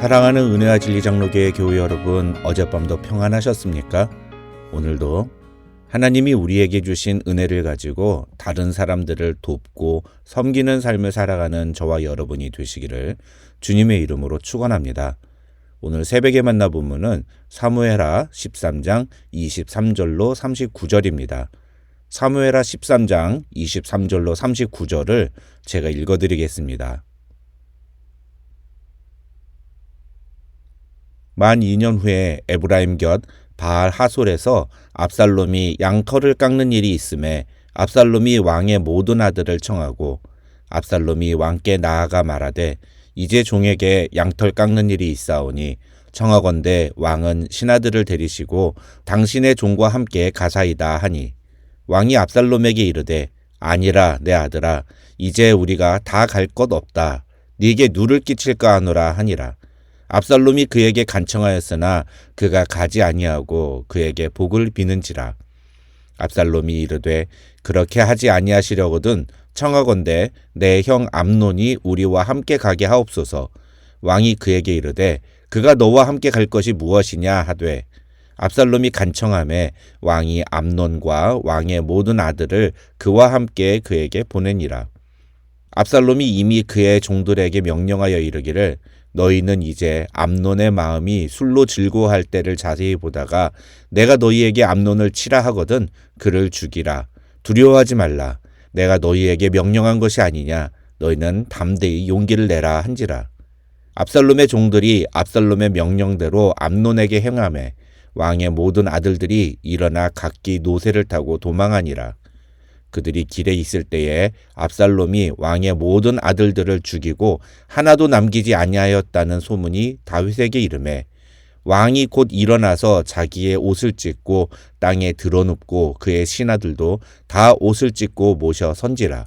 사랑하는 은혜와 진리 장로교회 교회 여러분, 어젯밤도 평안하셨습니까? 오늘도 하나님이 우리에게 주신 은혜를 가지고 다른 사람들을 돕고 섬기는 삶을 살아가는 저와 여러분이 되시기를 주님의 이름으로 축원합니다. 오늘 새벽에 만나 본문은 사무엘하 13장 23절로 39절입니다. 사무엘하 13장 23절로 39절을 제가 읽어드리겠습니다. 만 2년 후에 에브라임 곁 바알 하솔에서 압살롬이 양털을 깎는 일이 있음에 압살롬이 왕의 모든 아들을 청하고 압살롬이 왕께 나아가 말하되 이제 종에게 양털 깎는 일이 있사오니 청하건대 왕은 신하들을 데리시고 당신의 종과 함께 가사이다 하니 왕이 압살롬에게 이르되 아니라 내 아들아 이제 우리가 다 갈 것 없다 네게 누를 끼칠까 하노라 하니라. 압살롬이 그에게 간청하였으나 그가 가지 아니하고 그에게 복을 비는지라. 압살롬이 이르되 그렇게 하지 아니하시려거든 청하건대 내 형 암논이 우리와 함께 가게 하옵소서. 왕이 그에게 이르되 그가 너와 함께 갈 것이 무엇이냐 하되 압살롬이 간청하매 왕이 암논과 왕의 모든 아들을 그와 함께 그에게 보내니라. 압살롬이 이미 그의 종들에게 명령하여 이르기를 너희는 이제 암논의 마음이 술로 즐거워할 때를 자세히 보다가 내가 너희에게 암논을 치라 하거든 그를 죽이라. 두려워하지 말라. 내가 너희에게 명령한 것이 아니냐. 너희는 담대히 용기를 내라 한지라. 압살롬의 종들이 압살롬의 명령대로 암논에게 행하매 왕의 모든 아들들이 일어나 각기 노새를 타고 도망하니라. 그들이 길에 있을 때에 압살롬이 왕의 모든 아들들을 죽이고 하나도 남기지 아니하였다는 소문이 다윗에게 이르매 왕이 곧 일어나서 자기의 옷을 찢고 땅에 드러눕고 그의 신하들도 다 옷을 찢고 모셔 선지라.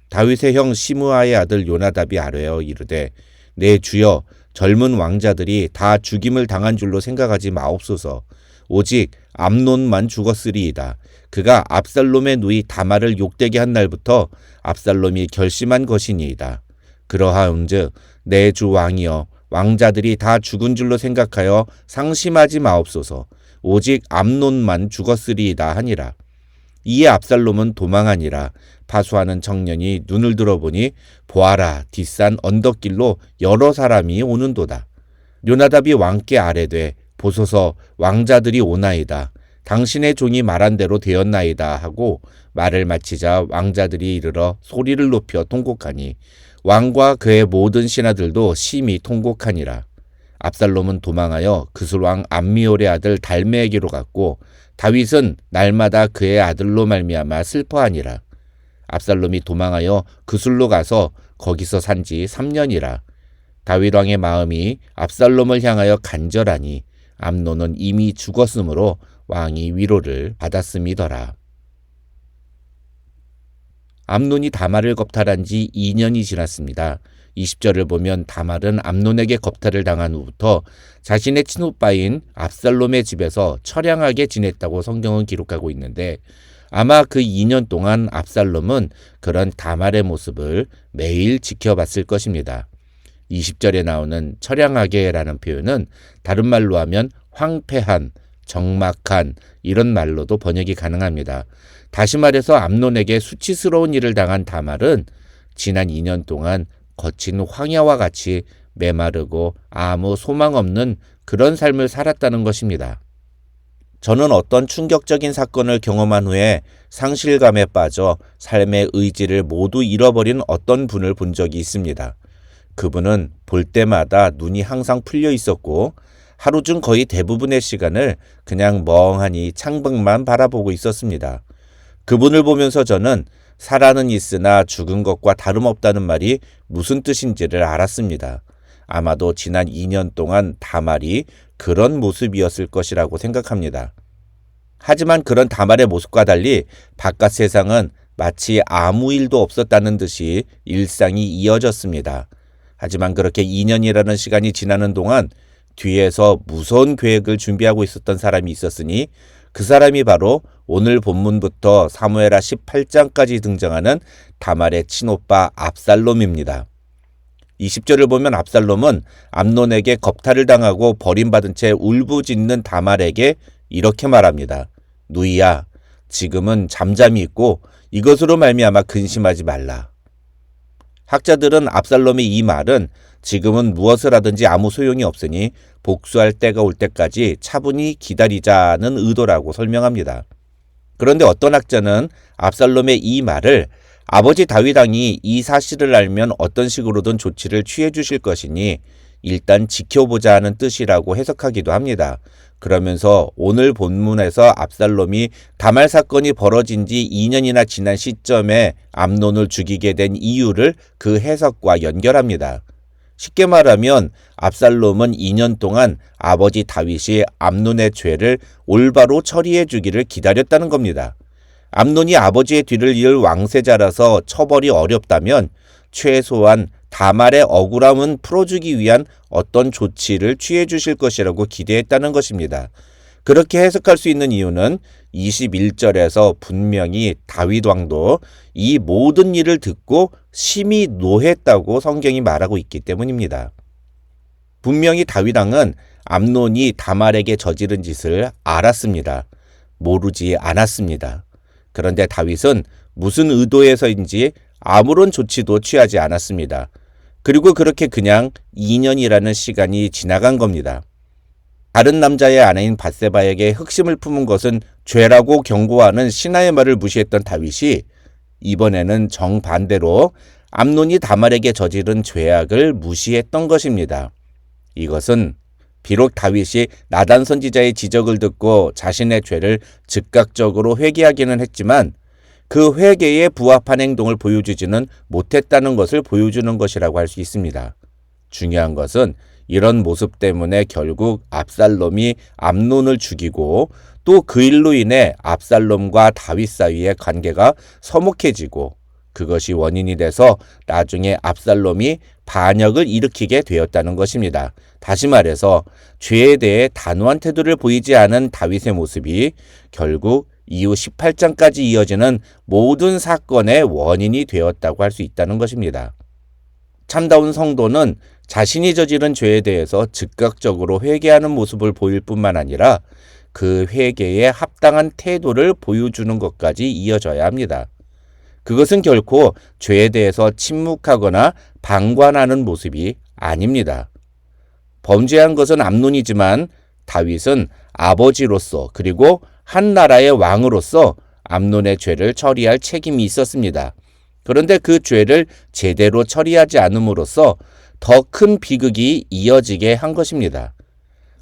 다윗의 형 시므아의 아들 요나답이 아뢰어 이르되 내 주여 젊은 왕자들이 다 죽임을 당한 줄로 생각하지 마옵소서. 오직 암논만 죽었으리이다. 그가 압살롬의 누이 다말을 욕되게 한 날부터 압살롬이 결심한 것이니이다. 그러하온즉 내 주 왕이여 왕자들이 다 죽은 줄로 생각하여 상심하지 마옵소서. 오직 암논만 죽었으리이다 하니라. 이에 압살롬은 도망하니라. 파수하는 청년이 눈을 들어보니 보아라 뒷산 언덕길로 여러 사람이 오는도다. 요나답이 왕께 아뢰되 보소서 왕자들이 오나이다. 당신의 종이 말한 대로 되었나이다 하고 말을 마치자 왕자들이 이르러 소리를 높여 통곡하니 왕과 그의 모든 신하들도 심히 통곡하니라. 압살롬은 도망하여 그술왕 암미올의 아들 달메에게로 갔고 다윗은 날마다 그의 아들로 말미암아 슬퍼하니라. 압살롬이 도망하여 그술로 가서 거기서 산지 3년이라. 다윗 왕의 마음이 압살롬을 향하여 간절하니 암논은 이미 죽었으므로 왕이 위로를 받았음이더라. 암논이 다말을 겁탈한 지 2년이 지났습니다. 20절을 보면 다말은 암논에게 겁탈을 당한 후부터 자신의 친오빠인 압살롬의 집에서 처량하게 지냈다고 성경은 기록하고 있는데 아마 그 2년 동안 압살롬은 그런 다말의 모습을 매일 지켜봤을 것입니다. 20절에 나오는 처량하게라는 표현은 다른 말로 하면 황폐한, 적막한 이런 말로도 번역이 가능합니다. 다시 말해서 암논에게 수치스러운 일을 당한 다말은 지난 2년 동안 거친 황야와 같이 메마르고 아무 소망 없는 그런 삶을 살았다는 것입니다. 저는 어떤 충격적인 사건을 경험한 후에 상실감에 빠져 삶의 의지를 모두 잃어버린 어떤 분을 본 적이 있습니다. 그분은 볼 때마다 눈이 항상 풀려 있었고 하루 중 거의 대부분의 시간을 그냥 멍하니 창밖만 바라보고 있었습니다. 그분을 보면서 저는 살아는 있으나 죽은 것과 다름없다는 말이 무슨 뜻인지를 알았습니다. 아마도 지난 2년 동안 다말이 그런 모습이었을 것이라고 생각합니다. 하지만 그런 다말의 모습과 달리 바깥 세상은 마치 아무 일도 없었다는 듯이 일상이 이어졌습니다. 하지만 그렇게 2년이라는 시간이 지나는 동안 뒤에서 무서운 계획을 준비하고 있었던 사람이 있었으니 그 사람이 바로 오늘 본문부터 사무엘하 18장까지 등장하는 다말의 친오빠 압살롬입니다. 20절을 보면 압살롬은 암논에게 겁탈을 당하고 버림받은 채 울부짖는 다말에게 이렇게 말합니다. 누이야, 지금은 잠잠히 있고 이것으로 말미암아 근심하지 말라. 학자들은 압살롬의 이 말은 지금은 무엇을 하든지 아무 소용이 없으니 복수할 때가 올 때까지 차분히 기다리자는 의도라고 설명합니다. 그런데 어떤 학자는 압살롬의 이 말을 아버지 다윗 왕이 이 사실을 알면 어떤 식으로든 조치를 취해 주실 것이니 일단 지켜보자 하는 뜻이라고 해석하기도 합니다. 그러면서 오늘 본문에서 압살롬이 다말 사건이 벌어진 지 2년이나 지난 시점에 암논을 죽이게 된 이유를 그 해석과 연결합니다. 쉽게 말하면 압살롬은 2년 동안 아버지 다윗이 암논의 죄를 올바로 처리해 주기를 기다렸다는 겁니다. 암논이 아버지의 뒤를 이을 왕세자라서 처벌이 어렵다면 최소한 다말의 억울함은 풀어주기 위한 어떤 조치를 취해 주실 것이라고 기대했다는 것입니다. 그렇게 해석할 수 있는 이유는 21절에서 분명히 다윗 왕도 이 모든 일을 듣고 심히 노했다고 성경이 말하고 있기 때문입니다. 분명히 다윗 왕은 암논이 다말에게 저지른 짓을 알았습니다. 모르지 않았습니다. 그런데 다윗은 무슨 의도에서인지 아무런 조치도 취하지 않았습니다. 그리고 그렇게 그냥 2년이라는 시간이 지나간 겁니다. 다른 남자의 아내인 밧세바에게 흑심을 품은 것은 죄라고 경고하는 신하의 말을 무시했던 다윗이 이번에는 정반대로 암논이 다말에게 저지른 죄악을 무시했던 것입니다. 이것은 비록 다윗이 나단 선지자의 지적을 듣고 자신의 죄를 즉각적으로 회개하기는 했지만 그 회개에 부합한 행동을 보여주지는 못했다는 것을 보여주는 것이라고 할 수 있습니다. 중요한 것은 이런 모습 때문에 결국 압살롬이 암논을 죽이고 또 그 일로 인해 압살롬과 다윗 사이의 관계가 서먹해지고 그것이 원인이 돼서 나중에 압살롬이 반역을 일으키게 되었다는 것입니다. 다시 말해서 죄에 대해 단호한 태도를 보이지 않은 다윗의 모습이 결국 이후 18장까지 이어지는 모든 사건의 원인이 되었다고 할 수 있다는 것입니다. 참다운 성도는 자신이 저지른 죄에 대해서 즉각적으로 회개하는 모습을 보일 뿐만 아니라 그 회개에 합당한 태도를 보여주는 것까지 이어져야 합니다. 그것은 결코 죄에 대해서 침묵하거나 방관하는 모습이 아닙니다. 범죄한 것은 암논이지만 다윗은 아버지로서 그리고 한 나라의 왕으로서 암논의 죄를 처리할 책임이 있었습니다. 그런데 그 죄를 제대로 처리하지 않음으로써 더 큰 비극이 이어지게 한 것입니다.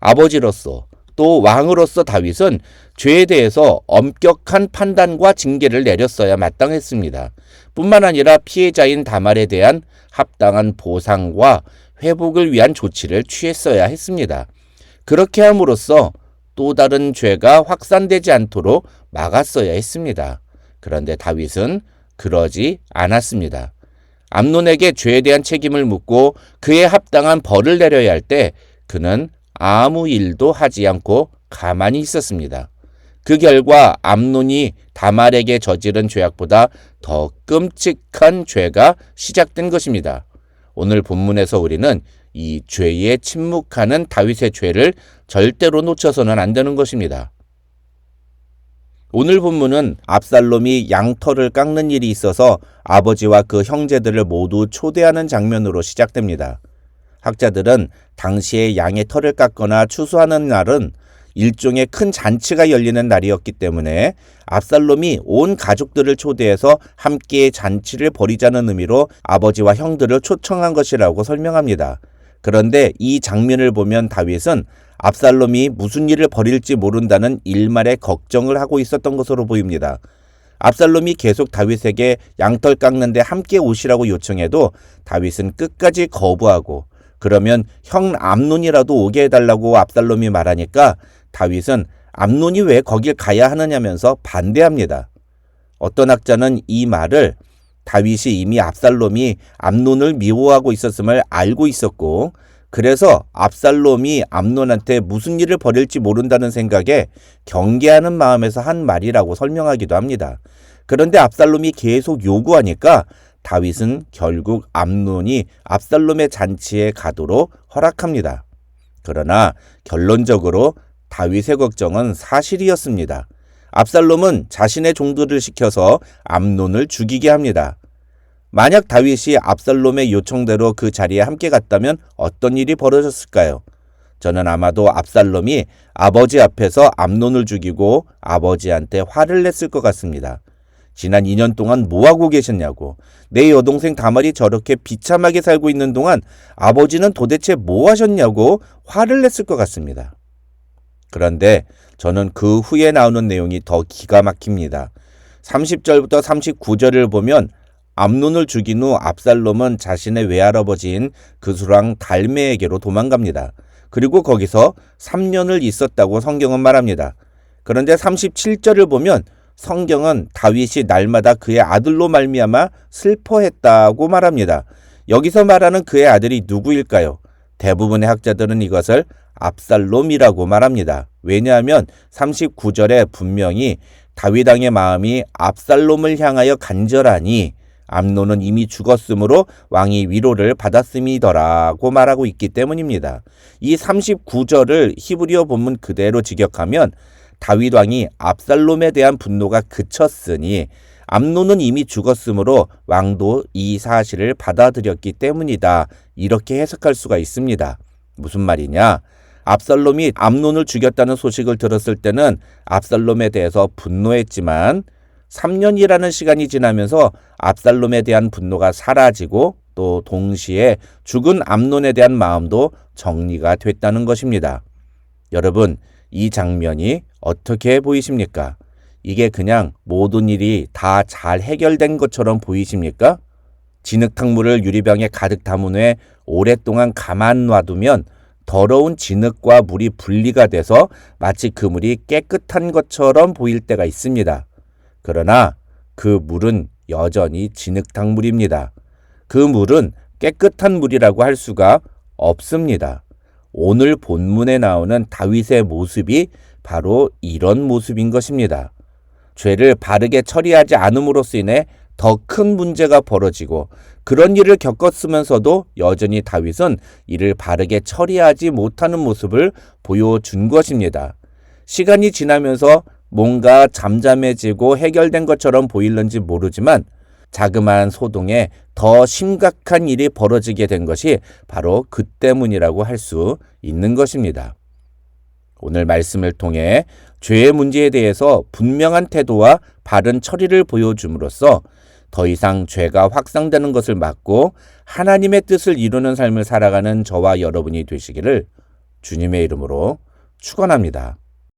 아버지로서 또 왕으로서 다윗은 죄에 대해서 엄격한 판단과 징계를 내렸어야 마땅했습니다. 뿐만 아니라 피해자인 다말에 대한 합당한 보상과 회복을 위한 조치를 취했어야 했습니다. 그렇게 함으로써 또 다른 죄가 확산되지 않도록 막았어야 했습니다. 그런데 다윗은 그러지 않았습니다. 암논에게 죄에 대한 책임을 묻고 그에 합당한 벌을 내려야 할 때 그는 아무 일도 하지 않고 가만히 있었습니다. 그 결과 암논이 다말에게 저지른 죄악보다 더 끔찍한 죄가 시작된 것입니다. 오늘 본문에서 우리는 이 죄에 침묵하는 다윗의 죄를 절대로 놓쳐서는 안 되는 것입니다. 오늘 본문은 압살롬이 양털을 깎는 일이 있어서 아버지와 그 형제들을 모두 초대하는 장면으로 시작됩니다. 학자들은 당시에 양의 털을 깎거나 추수하는 날은 일종의 큰 잔치가 열리는 날이었기 때문에 압살롬이 온 가족들을 초대해서 함께 잔치를 벌이자는 의미로 아버지와 형들을 초청한 것이라고 설명합니다. 그런데 이 장면을 보면 다윗은 압살롬이 무슨 일을 벌일지 모른다는 일말의 걱정을 하고 있었던 것으로 보입니다. 압살롬이 계속 다윗에게 양털 깎는데 함께 오시라고 요청해도 다윗은 끝까지 거부하고 그러면 형 암논이라도 오게 해달라고 압살롬이 말하니까 다윗은 암논이 왜 거길 가야 하느냐면서 반대합니다. 어떤 학자는 이 말을 다윗이 이미 압살롬이 암논을 미워하고 있었음을 알고 있었고 그래서 압살롬이 암논한테 무슨 일을 벌일지 모른다는 생각에 경계하는 마음에서 한 말이라고 설명하기도 합니다. 그런데 압살롬이 계속 요구하니까 다윗은 결국 암논이 압살롬의 잔치에 가도록 허락합니다. 그러나 결론적으로 다윗의 걱정은 사실이었습니다. 압살롬은 자신의 종들을 시켜서 암논을 죽이게 합니다. 만약 다윗이 압살롬의 요청대로 그 자리에 함께 갔다면 어떤 일이 벌어졌을까요? 저는 아마도 압살롬이 아버지 앞에서 암논을 죽이고 아버지한테 화를 냈을 것 같습니다. 지난 2년 동안 뭐하고 계셨냐고, 내 여동생 다말이 저렇게 비참하게 살고 있는 동안 아버지는 도대체 뭐 하셨냐고 화를 냈을 것 같습니다. 그런데 저는 그 후에 나오는 내용이 더 기가 막힙니다. 30절부터 39절을 보면 암논을 죽인 후 압살롬은 자신의 외할아버지인 그수랑 달메에게로 도망갑니다. 그리고 거기서 3년을 있었다고 성경은 말합니다. 그런데 37절을 보면 성경은 다윗이 날마다 그의 아들로 말미암아 슬퍼했다고 말합니다. 여기서 말하는 그의 아들이 누구일까요? 대부분의 학자들은 이것을 압살롬이라고 말합니다. 왜냐하면 39절에 분명히 다윗 왕의 마음이 압살롬을 향하여 간절하니 암논은 이미 죽었으므로 왕이 위로를 받았음이더라고 말하고 있기 때문입니다. 이 39절을 히브리어 본문 그대로 직역하면 다윗 왕이 압살롬에 대한 분노가 그쳤으니 암논은 이미 죽었으므로 왕도 이 사실을 받아들였기 때문이다. 이렇게 해석할 수가 있습니다. 무슨 말이냐? 압살롬이 암논을 죽였다는 소식을 들었을 때는 압살롬에 대해서 분노했지만 3년이라는 시간이 지나면서 압살롬에 대한 분노가 사라지고 또 동시에 죽은 암논에 대한 마음도 정리가 됐다는 것입니다. 여러분, 이 장면이 어떻게 보이십니까? 이게 그냥 모든 일이 다 잘 해결된 것처럼 보이십니까? 진흙탕물을 유리병에 가득 담은 후에 오랫동안 가만 놔두면 더러운 진흙과 물이 분리가 돼서 마치 그 물이 깨끗한 것처럼 보일 때가 있습니다. 그러나 그 물은 여전히 진흙탕물입니다. 그 물은 깨끗한 물이라고 할 수가 없습니다. 오늘 본문에 나오는 다윗의 모습이 바로 이런 모습인 것입니다. 죄를 바르게 처리하지 않음으로써 인해 더 큰 문제가 벌어지고 그런 일을 겪었으면서도 여전히 다윗은 이를 바르게 처리하지 못하는 모습을 보여준 것입니다. 시간이 지나면서 뭔가 잠잠해지고 해결된 것처럼 보이는지 모르지만 자그마한 소동에 더 심각한 일이 벌어지게 된 것이 바로 그 때문이라고 할 수 있는 것입니다. 오늘 말씀을 통해 죄의 문제에 대해서 분명한 태도와 바른 처리를 보여줌으로써 더 이상 죄가 확산되는 것을 막고 하나님의 뜻을 이루는 삶을 살아가는 저와 여러분이 되시기를 주님의 이름으로 축원합니다.